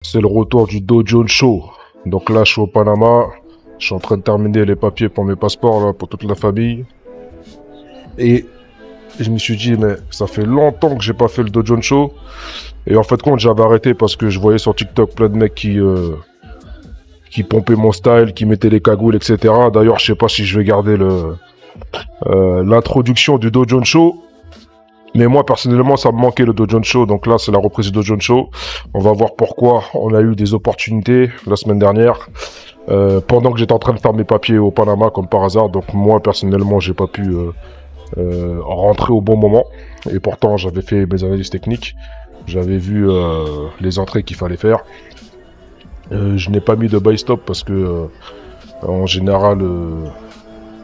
C'est le retour du Dow Jones Show. Donc là, je suis au Panama. Je suis en train de terminer les papiers pour mes passeports, là, pour toute la famille. Et je me suis dit, mais ça fait longtemps que j'ai pas fait le Dow Jones Show. Et en fait, compte, j'avais arrêté parce que je voyais sur TikTok plein de mecs qui pompaient mon style, qui mettaient les cagoules, etc. D'ailleurs, je sais pas si je vais garder l'introduction du Dow Jones Show. Mais moi, personnellement, ça me manquait le Dow Jones Show. Donc là, c'est la reprise du Dow Jones Show. On va voir pourquoi on a eu des opportunités la semaine dernière. Pendant que j'étais en train de faire mes papiers au Panama, comme par hasard. Donc moi, personnellement, j'ai pas pu rentrer au bon moment. Et pourtant, j'avais fait mes analyses techniques. J'avais vu les entrées qu'il fallait faire. Je n'ai pas mis de buy stop parce que, en général...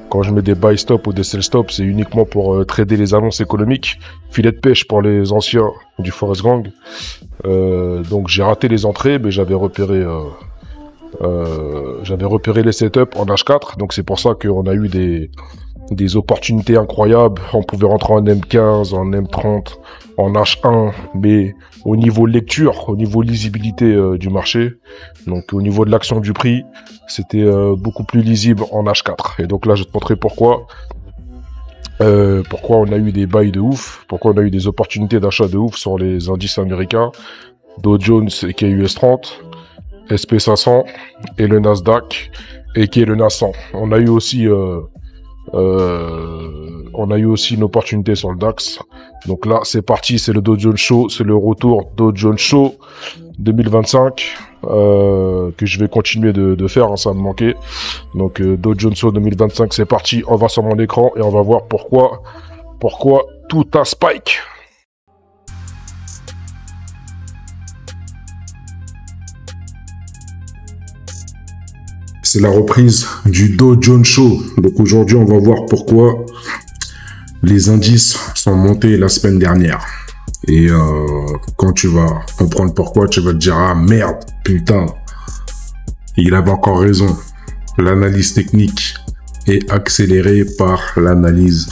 quand je mets des buy stop ou des sell stop, c'est uniquement pour trader les annonces économiques. Filet de pêche pour les anciens du Forest Gang. Donc j'ai raté les entrées, mais j'avais repéré les setups en H4. Donc c'est pour ça qu'on a eu des opportunités incroyables. On pouvait rentrer en M15, en M30, en H1, mais au niveau lecture, au niveau lisibilité du marché, donc au niveau de l'action du prix, c'était beaucoup plus lisible en H4. Et donc là, je vais te montrer pourquoi on a eu des buys de ouf, pourquoi on a eu des opportunités d'achat de ouf sur les indices américains, Dow Jones et KUS 30, SP500 et le Nasdaq et qui est le NAS 100. On a eu aussi une opportunité sur le DAX. Donc là, c'est parti, c'est le Dow Jones Show, c'est le retour Dow Jones Show 2025 que je vais continuer de faire, hein, ça me manquait. Donc Dow Jones Show 2025, c'est parti, on va sur mon écran et on va voir pourquoi tout a spike. C'est la reprise du Dow Jones Show. Donc aujourd'hui, on va voir pourquoi les indices sont montés la semaine dernière. Et quand tu vas comprendre pourquoi, tu vas te dire « Ah merde, putain, il avait encore raison. L'analyse technique est accélérée par l'analyse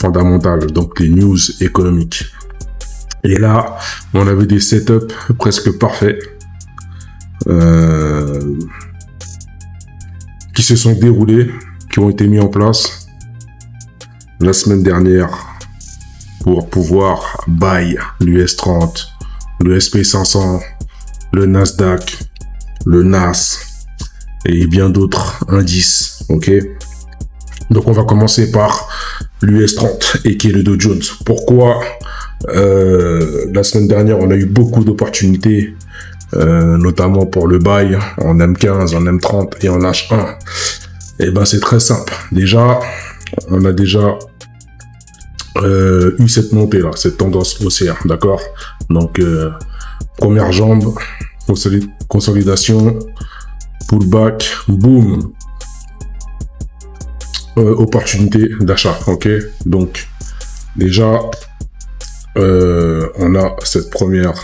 fondamentale, donc les news économiques. » Et là, on avait des setups presque parfaits. Qui se sont déroulés, qui ont été mis en place la semaine dernière pour pouvoir buy l'US 30, le SP500, le Nasdaq, le NAS et bien d'autres indices. Ok. Donc on va commencer par l'US 30 et qui est le Dow Jones. Pourquoi la semaine dernière on a eu beaucoup d'opportunités, notamment pour le buy en M15, en M30 et en H1. Et ben c'est très simple. Déjà, on a déjà eu cette montée là, cette tendance haussière, d'accord. Donc première jambe, consolidation, pullback, boom, opportunité d'achat. Ok. Donc déjà, on a cette première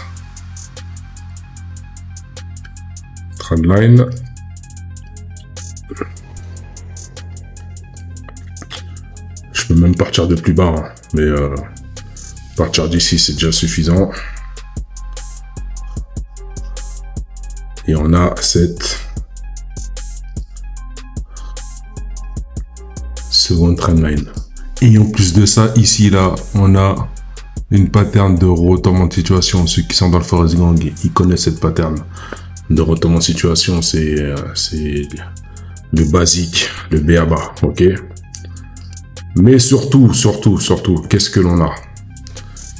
trendline. Je peux même partir de plus bas, hein, mais partir d'ici c'est déjà suffisant. Et on a cette seconde trendline. Et en plus de ça, ici là, on a une pattern de retournement de situation. Ceux qui sont dans le Forest Gang, ils connaissent cette pattern de retournement de situation, c'est le basique, le b.a.-ba, ok. Mais surtout, qu'est-ce que l'on a?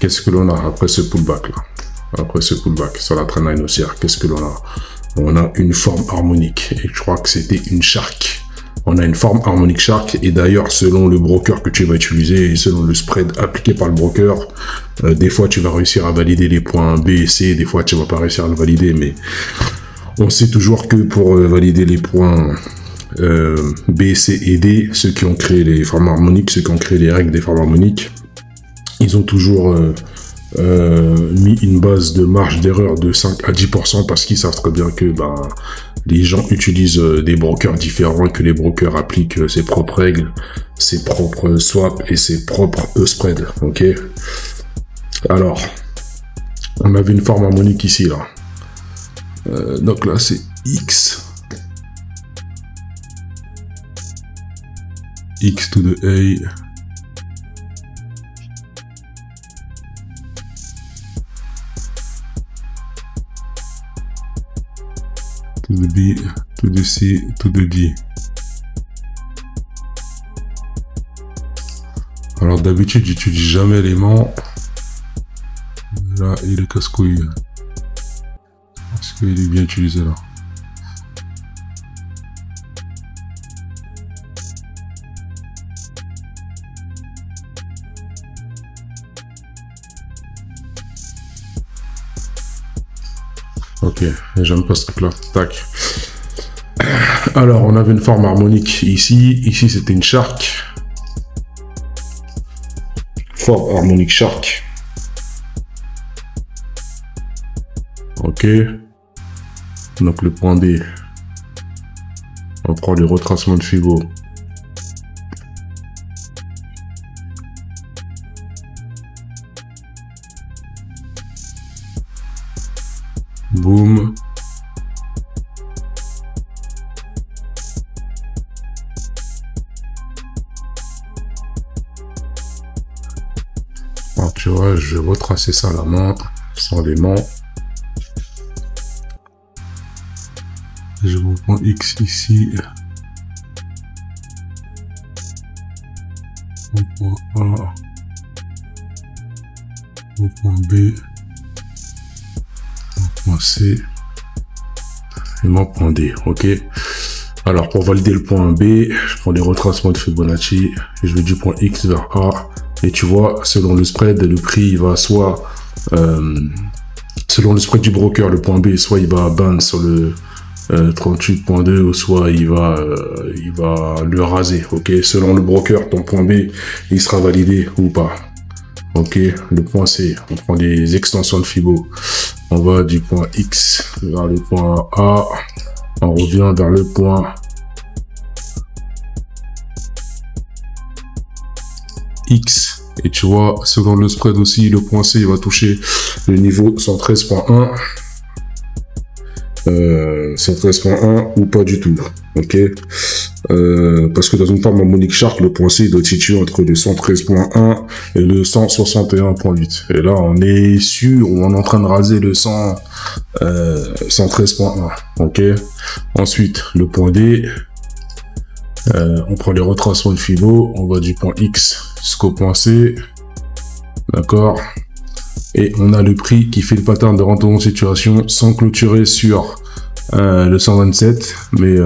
Qu'est-ce que l'on a après ce pullback là? Après ce pullback sur la trendline haussière, qu'est-ce que l'on a? On a une forme harmonique et je crois que c'était une shark. On a une forme harmonique shark et d'ailleurs selon le broker que tu vas utiliser et selon le spread appliqué par le broker, des fois tu vas réussir à valider les points B et C, des fois tu vas pas réussir à le valider, mais on sait toujours que pour valider les points B, C et D, ceux qui ont créé les formes harmoniques, ceux qui ont créé les règles des formes harmoniques, ils ont toujours mis une base de marge d'erreur de 5 à 10% parce qu'ils savent très bien que les gens utilisent des brokers différents et que les brokers appliquent ses propres règles, ses propres swaps et ses propres spreads. Ok. Alors, on avait une forme harmonique ici là. Donc là, c'est X. X to the A. To the B, to the C, to the D. Alors d'habitude, j'utilise jamais l'aimant. Là, il est casse-couille. Est-ce qu'il est bien utilisé là? Ok, j'aime pas ce truc là. Tac. Alors, on avait une forme harmonique ici. Ici, c'était une shark. Forme harmonique shark. Ok. Donc, le point B. On prend les retracements de Fibo. Boum. Alors, tu vois, je vais retracer ça à la main, sans les mains. Je reprends X ici. Au point A. Au point B. Point C et mon point D. Ok, alors pour valider le point B, je prends les retracements de Fibonacci et je vais du point X vers A, et tu vois, selon le spread, le prix il va soit selon le spread du broker, le point B, soit il va ban sur le 38.2 ou soit il va le raser. Ok, selon le broker, ton point B il sera validé ou pas. Ok, le point C, on prend les extensions de Fibo. On va du point X vers le point A. On revient vers le point X. Et tu vois, selon le spread aussi, le point C va toucher le niveau 113.1. 113.1 ou pas du tout. Ok, parce que dans une forme harmonique shark, le point C doit être situé entre le 113.1 et le 161.8. Et là, on est sûr, on est en train de raser le 113.1. Ok. Ensuite, le point D, on prend les retracements de Fibo, on va du point X jusqu'au point C. D'accord. Et on a le prix qui fait le pattern de retournement de situation sans clôturer sur le 127, mais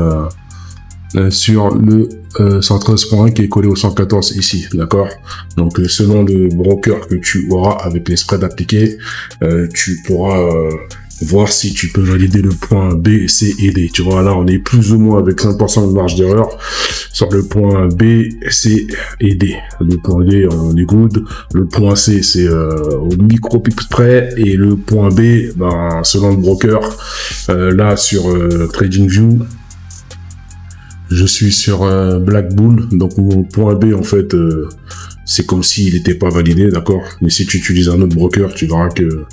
sur le 113.1 qui est collé au 114 ici, d'accord. Donc selon le broker que tu auras avec les spreads appliqués, tu pourras voir si tu peux valider le point B, C et D. Tu vois, là on est plus ou moins avec 5% de marge d'erreur sur le point B, C et D. Le point D, on est good. Le point C, c'est au micro-pic près. Et le point B, ben, selon le broker, là sur TradingView, je suis sur Black Bull. Donc mon point B, en fait, c'est comme s'il n'était pas validé, d'accord. Mais si tu utilises un autre broker, tu verras que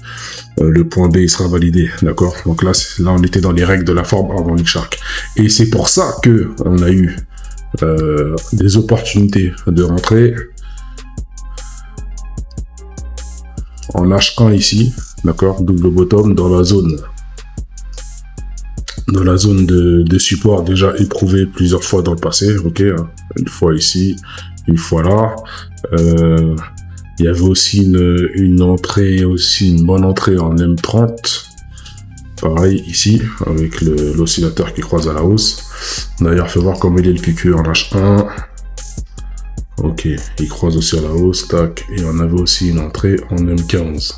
le point B il sera validé, d'accord. Donc là, on était dans les règles de la forme harmonique shark. Et c'est pour ça que on a eu des opportunités de rentrer en H1 ici, d'accord, double bottom dans la zone de support déjà éprouvé plusieurs fois dans le passé. Ok, hein. Une fois ici, une fois là. Il y avait aussi une entrée, une bonne entrée en M30. Pareil ici, avec l'oscillateur qui croise à la hausse. D'ailleurs, fais voir comment il est le QQ en H1. Ok, il croise aussi à la hausse, tac. Et on avait aussi une entrée en M15.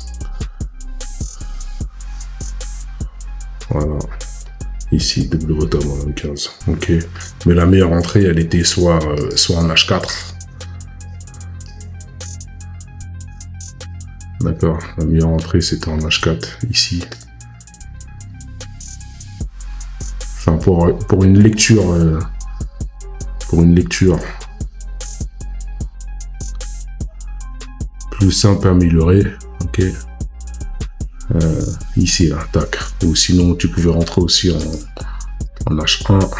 Voilà. Ici, double bottom en M15. Ok. Mais la meilleure entrée, elle était soit en H4. D'accord. La meilleure entrée, c'était en H4, ici. Enfin, pour une lecture... plus simple, améliorée. Ok. ici là, tac. Ou sinon tu pouvais rentrer aussi en H1,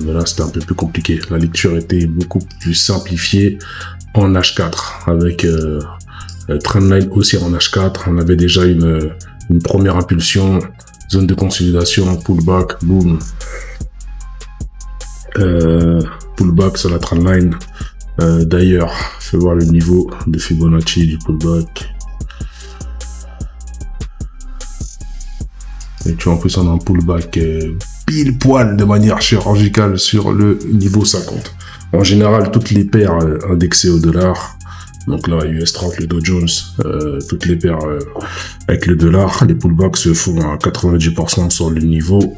mais là c'était un peu plus compliqué. La lecture était beaucoup plus simplifiée en H4 avec trendline aussi en H4. On avait déjà une première impulsion, zone de consolidation, pullback, boom, pullback sur la trendline. D'ailleurs, fais voir le niveau de Fibonacci du pullback. Et tu vois, en plus, on a un pullback pile poil de manière chirurgicale sur le niveau 50. En général, toutes les paires indexées au dollar, donc là, US 30, le Dow Jones, toutes les paires avec le dollar, les pullbacks se font à 90% sur le niveau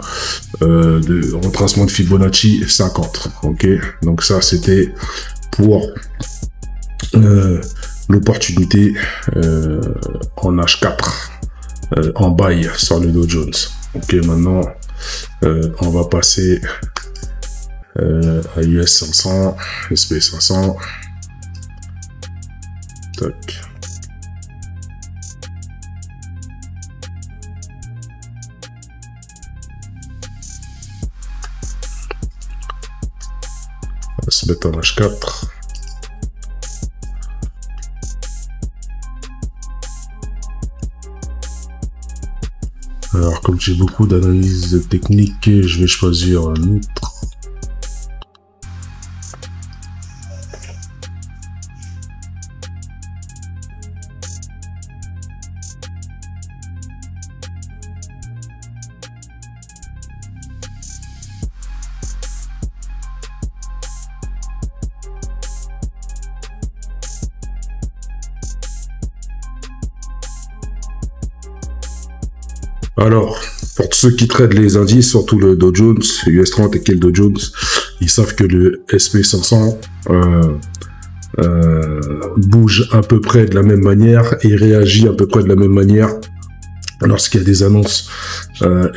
de retracement de Fibonacci 50. Ok, donc ça, c'était pour l'opportunité en H4 en buy sur le Dow Jones. Ok, maintenant on va passer à US 500, SP 500. Tac. On va se mettre en H4. Alors, comme j'ai beaucoup d'analyses techniques, je vais choisir un autre. Alors, pour tous ceux qui traitent les indices, surtout le Dow Jones, US 30 et le Dow Jones, ils savent que le SP 500 bouge à peu près de la même manière et réagit à peu près de la même manière lorsqu'il y a des annonces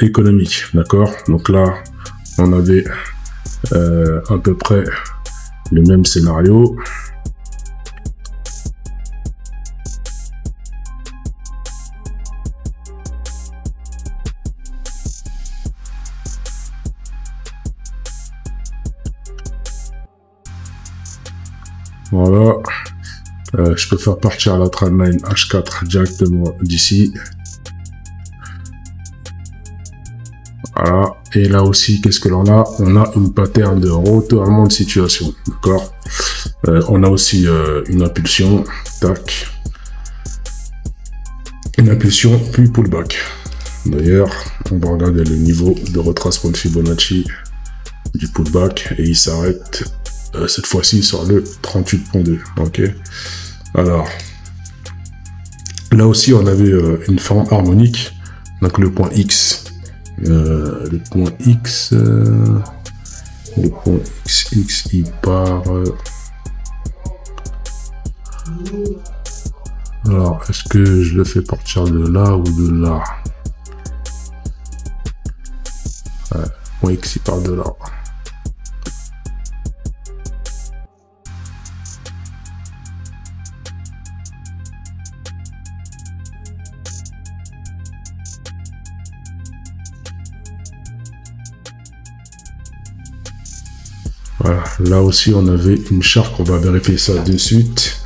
économiques, d'accord? Donc là, on avait à peu près le même scénario. Voilà, je peux faire partir la trendline H4 directement d'ici. Voilà, et là aussi, qu'est-ce que l'on a? On a une pattern de retournement de situation, d'accord? On a aussi une impulsion, tac. Une impulsion, puis pullback. D'ailleurs, on va regarder le niveau de retracement de Fibonacci du pullback et il s'arrête cette fois-ci sur le 38.2. Ok. Alors, là aussi, on avait une forme harmonique. Donc le point X, le point X, il part. Alors, est-ce que je le fais partir de là ou de là? Ouais, le point X, il part de là. Voilà, là aussi on avait une shark, on va vérifier ça de suite.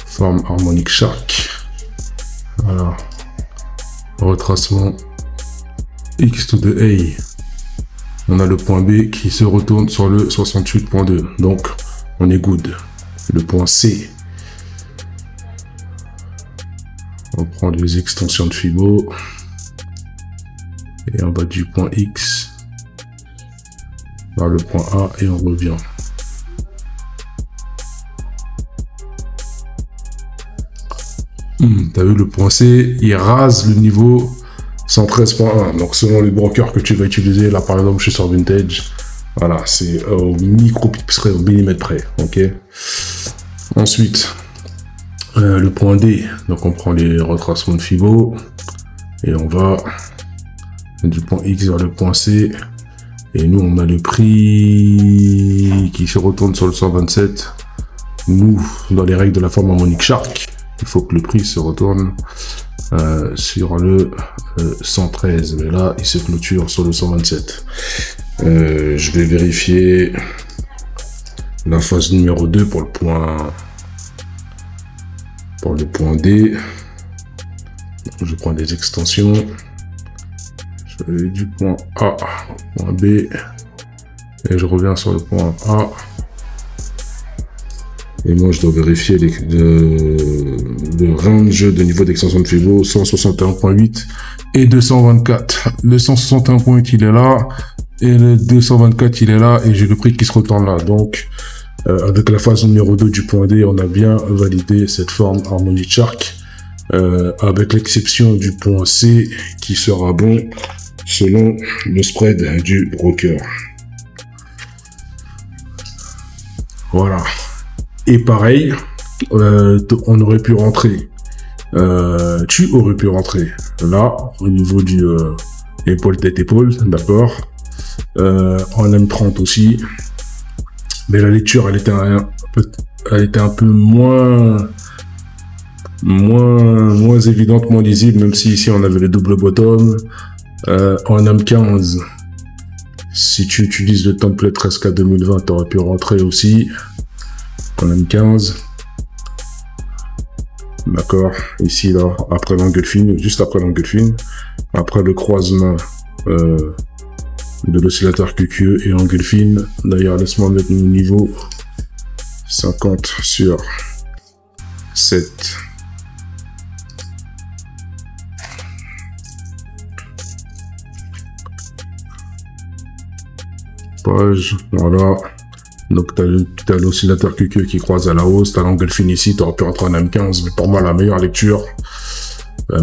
Forme harmonique shark. Voilà. Retracement X to the A. On a le point B qui se retourne sur le 68.2. Donc on est good. Le point C. On prend les extensions de Fibo. Et en bas du point X. Vers le point A et on revient. T'as vu le point C, il rase le niveau 113.1. Donc selon les brokers que tu vas utiliser, là par exemple je suis sur Vintage, voilà, c'est au micro-pip près, au millimètre près, ok. Ensuite, le point D, donc on prend les retracements de Fibo et on va du point X vers le point C. Et nous, on a le prix qui se retourne sur le 127. Nous, dans les règles de la forme harmonique shark, il faut que le prix se retourne sur le 113, mais là il se clôture sur le 127. Je vais vérifier la phase numéro 2 pour le point D. Je prends des extensions. Je vais aller du point A au point B et je reviens sur le point A. Et moi, je dois vérifier le range de niveau d'extension de Fibo, 161.8 et 224. Le 161.8, il est là. Et le 224, il est là. Et j'ai le prix qui se retourne là. Donc, avec la phase numéro 2 du point D, on a bien validé cette forme Harmony Shark. Avec l'exception du point C, qui sera bon selon le spread du broker. Voilà. Et pareil, on aurait pu rentrer, tu aurais pu rentrer là, au niveau du épaule, tête, épaule, d'accord, en M30 aussi, mais la lecture, elle était un peu moins évidente, moins lisible, même si ici on avait le double bottom, en M15, si tu utilises le template RESCA 2020, tu aurais pu rentrer aussi. En M15, d'accord, ici là, après l'engulfing, juste après l'engulfing, après le croisement de l'oscillateur QQE et engulfing. D'ailleurs, laisse-moi mettre mon niveau 50 sur 7. Page, voilà. Donc, tu as l'oscillateur QQ qui croise à la hausse, tu as l'engulfing ici, tu aurais pu rentrer en M15, mais pour moi, la meilleure lecture, voilà,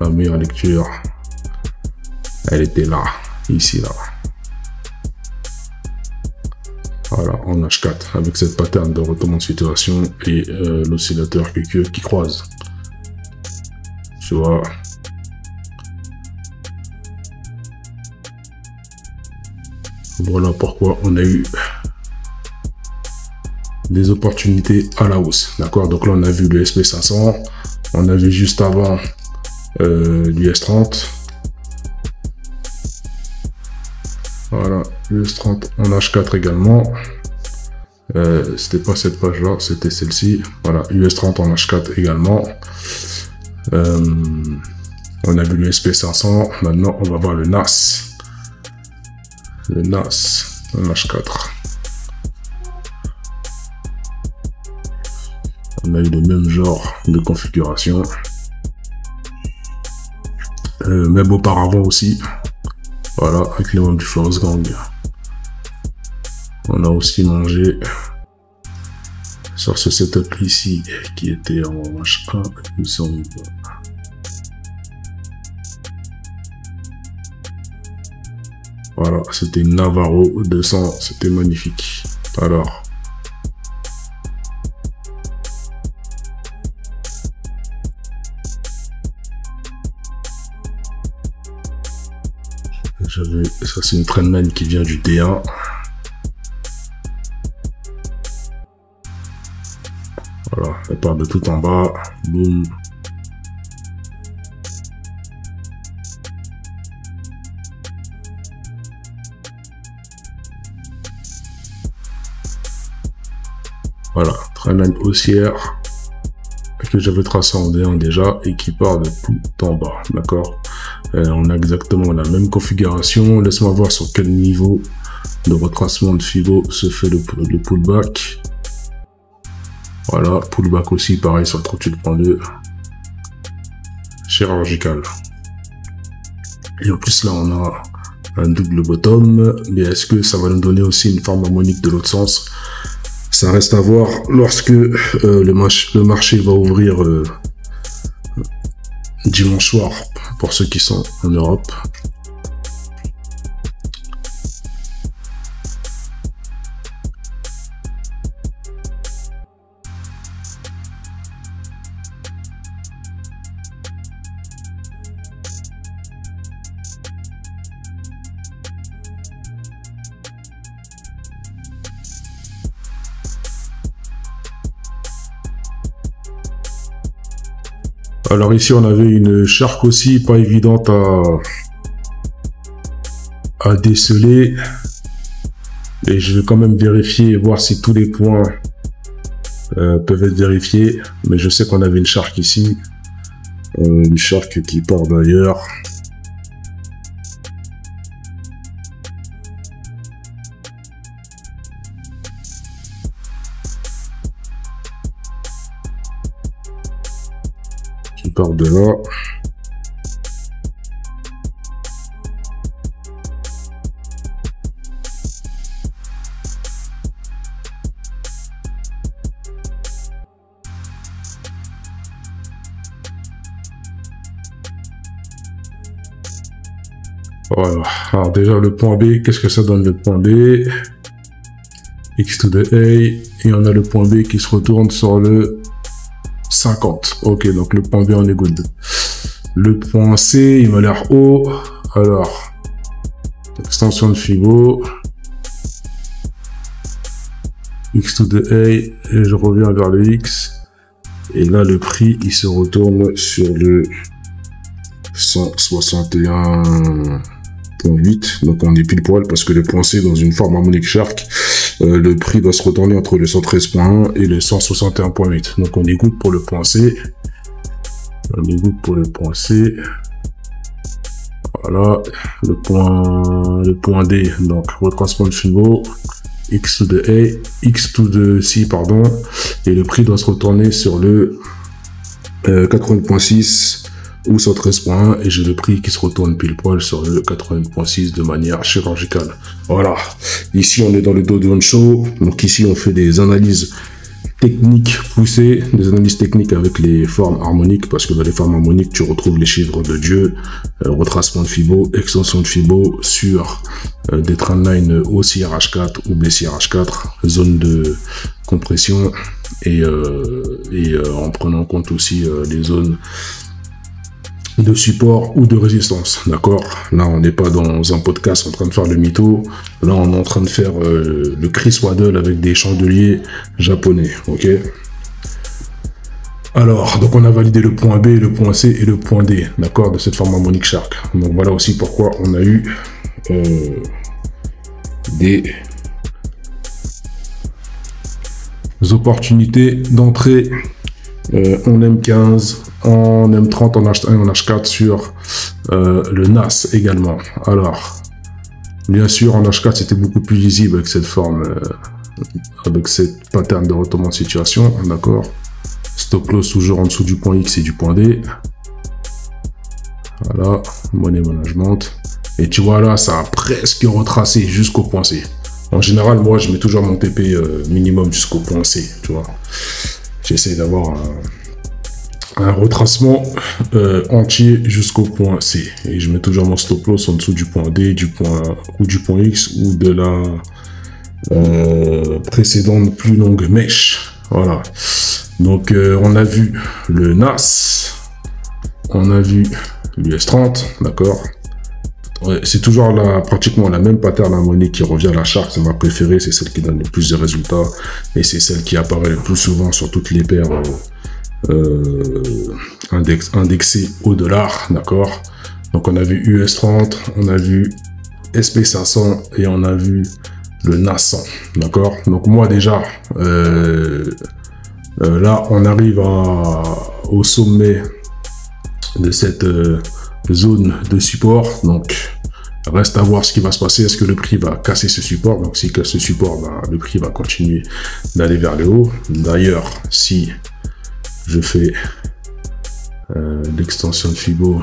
la meilleure lecture, elle était là, ici, là. Voilà, en H4, avec cette pattern de retournement de situation et l'oscillateur QQ qui croise. Tu vois. Voilà pourquoi on a eu des opportunités à la hausse. D'accord, donc là on a vu le SP500, on a vu juste avant du S30. Voilà, le S30 en H4 également. C'était pas cette page là, c'était celle-ci. Voilà, US30 en H4 également. On a vu le SP500, maintenant on va voir le NAS. Le NAS en H4. On a eu le même genre de configuration. Même auparavant aussi. Voilà, avec les membres du Forest Gang. On a aussi mangé sur ce setup ici qui était en H1, il me semble. Voilà, c'était une Navarro 200, c'était magnifique. Alors, ça c'est une Trendline qui vient du D1. Voilà, elle part de tout en bas, boum. Voilà, Trendline haussière que j'avais tracé en D1 déjà et qui part de tout en bas, d'accord. On a exactement la même configuration. Laisse-moi voir sur quel niveau de retracement de Fibo se fait le pullback. Voilà, pullback aussi, pareil sur le 38.2. Chirurgical. Et en plus là, on a un double bottom. Mais est-ce que ça va nous donner aussi une forme harmonique de l'autre sens? Ça reste à voir lorsque le marché va ouvrir dimanche soir pour ceux qui sont en Europe. Alors ici, on avait une shark aussi, pas évidente à déceler. Et je vais quand même vérifier et voir si tous les points peuvent être vérifiés. Mais je sais qu'on avait une shark ici. Une shark qui part d'ailleurs. Qui part de là. Voilà. Alors déjà le point B, qu'est-ce que ça donne le point B? X to the A. Et on a le point B qui se retourne sur le 50. Ok, donc le point B on est good. Le point C, il m'a l'air haut. Alors, extension de Fibo. X to the A. Et je reviens vers le X. Et là, le prix, il se retourne sur le 161.8. Donc on est pile poil parce que le point C dans une forme harmonique shark, le prix doit se retourner entre le 113.1 et le 161.8. Donc on est good pour le point C. On est good pour le point C. Voilà, le point D, donc retracement de Fibo, X to the A, X to the C, pardon, et le prix doit se retourner sur le 80.6 ou 113.1, et j'ai le prix qui se retourne pile poil sur le 80.6 de manière chirurgicale. Voilà, ici on est dans le Dow Jones Show, donc ici on fait des analyses techniques poussées, des analyses techniques avec les formes harmoniques, parce que dans les formes harmoniques tu retrouves les chiffres de Dieu, retracement de Fibo, extension de Fibo sur des trendlines OCRH4 ou BCRH4, zone de compression, et en prenant en compte aussi les zones de support ou de résistance, d'accord? Là, on n'est pas dans un podcast en train de faire le mytho. Là, on est en train de faire le Chris Waddle avec des chandeliers japonais, ok? Alors, donc on a validé le point B, le point C et le point D, d'accord, de cette forme harmonique shark. Donc voilà aussi pourquoi on a eu des opportunités d'entrée en M15, en M30, en H1, en H4 sur le NAS également. Alors, bien sûr, en H4, c'était beaucoup plus lisible avec cette forme, avec cette pattern de retournement de situation, d'accord. Stop loss toujours en dessous du point X et du point D. Voilà, money management. Et tu vois là, ça a presque retracé jusqu'au point C. En général, moi, je mets toujours mon TP minimum jusqu'au point C, tu vois. J'essaie d'avoir un retracement entier jusqu'au point C. Et je mets toujours mon stop loss en dessous du point D, du point X ou de la précédente plus longue mèche. Voilà. Donc, on a vu le NAS, on a vu l'US30, d'accord. Ouais, c'est toujours pratiquement la même pattern harmonique qui revient à la charte. C'est ma préférée, c'est celle qui donne le plus de résultats et c'est celle qui apparaît le plus souvent sur toutes les paires indexées au dollar, d'accord. Donc on a vu US30, on a vu SP500 et on a vu le NAS100, d'accord. Donc moi déjà, là on arrive au sommet de cette zone de support, donc reste à voir ce qui va se passer. Est-ce que le prix va casser ce support? Donc s'il casse ce support, ben, le prix va continuer d'aller vers le haut. D'ailleurs, si je fais l'extension de Fibo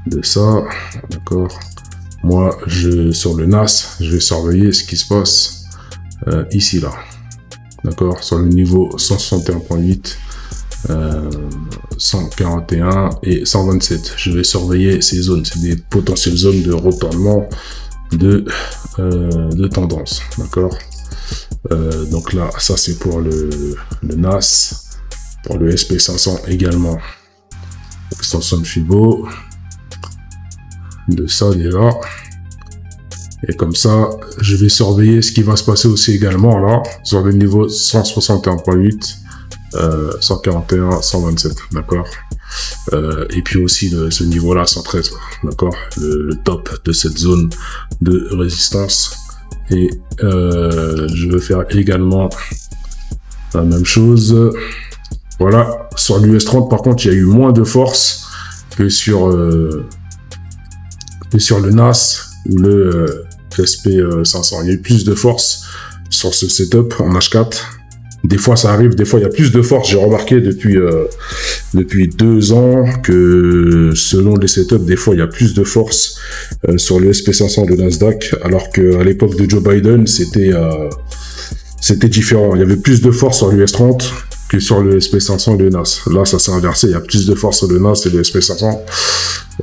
de ça, d'accord, moi sur le NAS, je vais surveiller ce qui se passe ici là, d'accord, sur le niveau 161.8, 141 et 127. Je vais surveiller ces zones, c'est des potentielles zones de retournement de tendance, d'accord. Donc là, ça c'est pour le NAS, pour le SP500 également, extension de Fibo de ça déjà, et comme ça je vais surveiller ce qui va se passer aussi également là sur le niveau 161.8, 141, 127, d'accord. Et puis aussi ce niveau-là, 113, d'accord, le top de cette zone de résistance. Et je vais faire également la même chose. Voilà, sur l'US30, par contre, il y a eu moins de force que sur le NAS ou le SP500. Il y a eu plus de force sur ce setup en H4. Des fois, ça arrive, des fois, il y a plus de force. J'ai remarqué depuis 2 ans que selon les setups, des fois, il y a plus de force sur le SP500 de Nasdaq, alors qu'à l'époque de Joe Biden, c'était différent. Il y avait plus de force sur l'US30 que sur le SP500 et le NAS. Là, ça s'est inversé. Il y a plus de force sur le NAS et le SP500.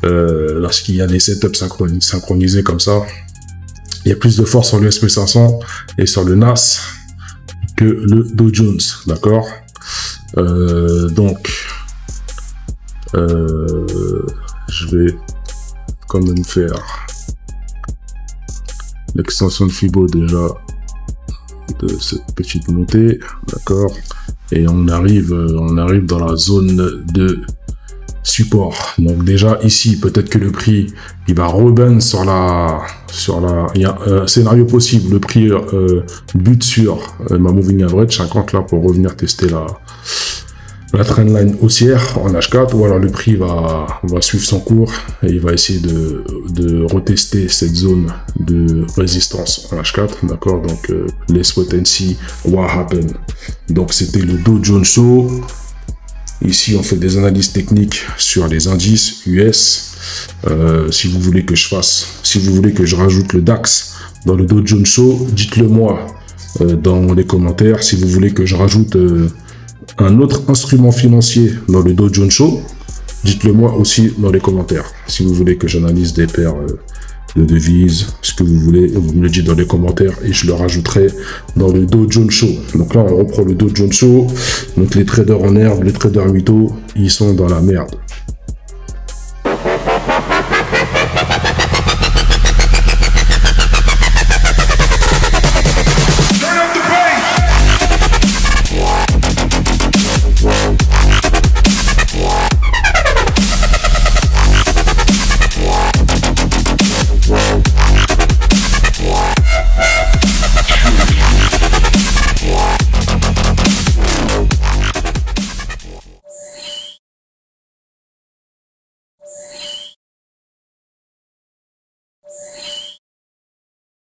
Lorsqu'il y a des setups synchronisés comme ça, il y a plus de force sur le SP500 et sur le NAS que le Dow Jones, d'accord. Donc, je vais quand même faire l'extension de Fibo déjà de cette petite montée, d'accord. Et on arrive dans la zone de support. Donc déjà ici, peut-être que le prix il va rebond il y a un scénario possible, le prix bute sur ma moving average 50 là pour revenir tester la trendline haussière en H4, ou alors le prix va suivre son cours et il va essayer de retester cette zone de résistance en H4, d'accord. Donc let's wait and see what happen. Donc c'était le Dow Jones Show. Ici on fait des analyses techniques sur les indices US. Si vous voulez que je rajoute le DAX dans le Dow Jones Show, dites-le moi dans les commentaires. Si vous voulez que je rajoute un autre instrument financier dans le Dow Jones Show, dites-le moi aussi dans les commentaires. Si vous voulez que j'analyse des paires de devises, ce que vous voulez, vous me le dites dans les commentaires et je le rajouterai dans le Dow Jones Show. Donc là, on reprend le Dow Jones Show. Donc les traders en herbe, les traders mythos, ils sont dans la merde.